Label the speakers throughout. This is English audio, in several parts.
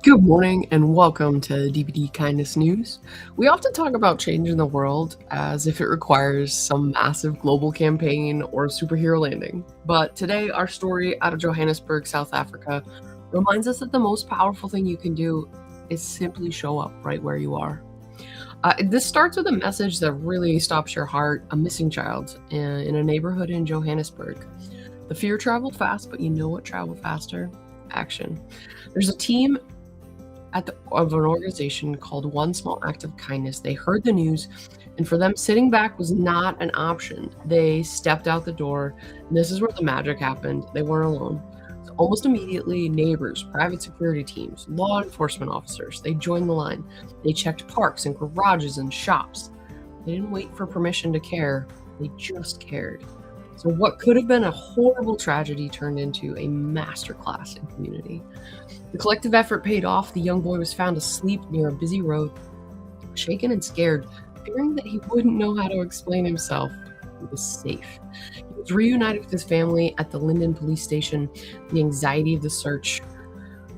Speaker 1: Good morning and welcome to DBD Kindness News. We often talk about changing the world as if it requires some massive global campaign or superhero landing. But today, our story out of Johannesburg, South Africa, reminds us that the most powerful thing you can do is simply show up right where you are. This starts with a message that really stops your heart: a missing child in a neighborhood in Johannesburg. The fear traveled fast, but you know what traveled faster? Action. There's a team of an organization called One Small Act of Kindness. They heard the news, and for them, sitting back was not an option. They stepped out the door, and this is where the magic happened. They weren't alone. So almost immediately, neighbors, private security teams, law enforcement officers, they joined the line. They checked parks and garages and shops. They didn't wait for permission to care. They just cared. So what could have been a horrible tragedy turned into a masterclass in community. The collective effort paid off. The young boy was found asleep near a busy road, shaken and scared, fearing that he wouldn't know how to explain himself. He was safe. He was reunited with his family at the Linden police station. The anxiety of the search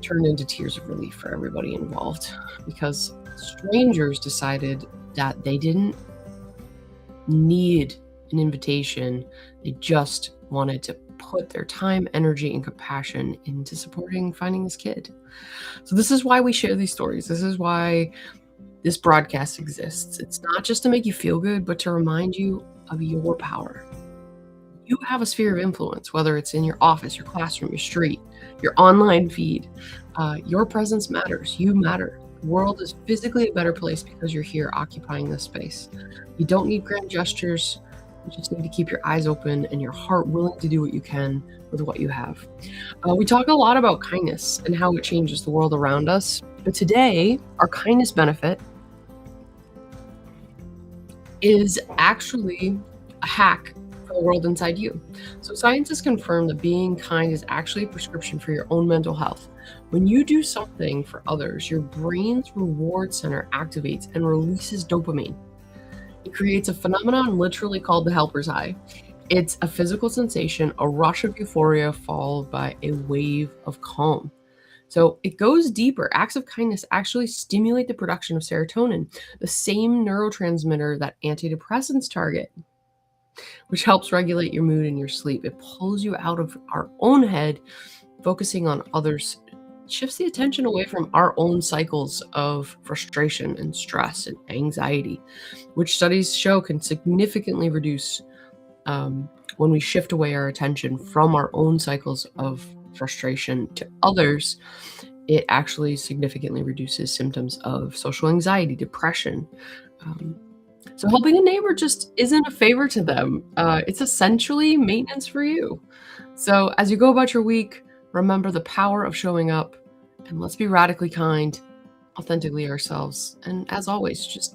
Speaker 1: turned into tears of relief for everybody involved because strangers decided that they didn't need an invitation. They just wanted to put their time, energy, and compassion into supporting finding this kid. So this is why we share these stories. This is why this broadcast exists. It's not just to make you feel good, but to remind you of your power. You have a sphere of influence, whether it's in your office, your classroom, your street, your online feed. Your presence matters. You matter. The world is physically a better place because you're here occupying this space. You don't need grand gestures. You just need to keep your eyes open and your heart willing to do what you can with what you have. We talk a lot about kindness and how it changes the world around us. But today, our kindness benefit is actually a hack for the world inside you. So science has confirmed that being kind is actually a prescription for your own mental health. When you do something for others, your brain's reward center activates and releases dopamine. It creates a phenomenon literally called the helper's high. It's a physical sensation, a rush of euphoria followed by a wave of calm. So it goes deeper. Acts of kindness actually stimulate the production of serotonin, the same neurotransmitter that antidepressants target, which helps regulate your mood and your sleep. It pulls you out of our own head, focusing on others, shifts the attention away from our own cycles of frustration and stress and anxiety, which studies show can significantly reduce when we shift away our attention from our own cycles of frustration to others. It actually significantly reduces symptoms of social anxiety, depression. So helping a neighbor just isn't a favor to them. It's essentially maintenance for you. So as you go about your week, remember the power of showing up, and let's be radically kind, authentically ourselves. And as always, just